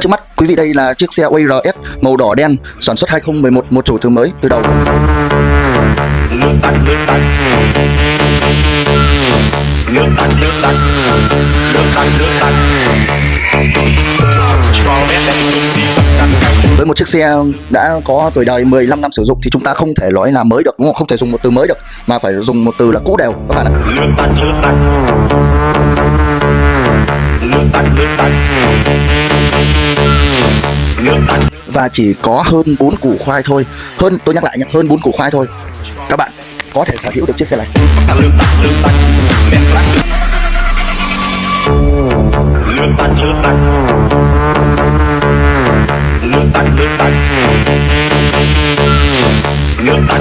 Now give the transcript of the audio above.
Trước mắt quý vị đây là chiếc xe ORS màu đỏ đen sản xuất 2011, một chủ từ mới từ đầu. Với một chiếc xe đã có tuổi đời 15 năm sử dụng thì chúng ta không thể nói là mới được, đúng không? Không thể dùng một từ mới được mà phải dùng một từ là cũ đều các bạn ạ. Và chỉ có hơn 4 củ khoai thôi, tôi nhắc lại nhé, hơn 4 củ khoai thôi, các bạn có thể sở hữu được chiếc xe này. Nước tắt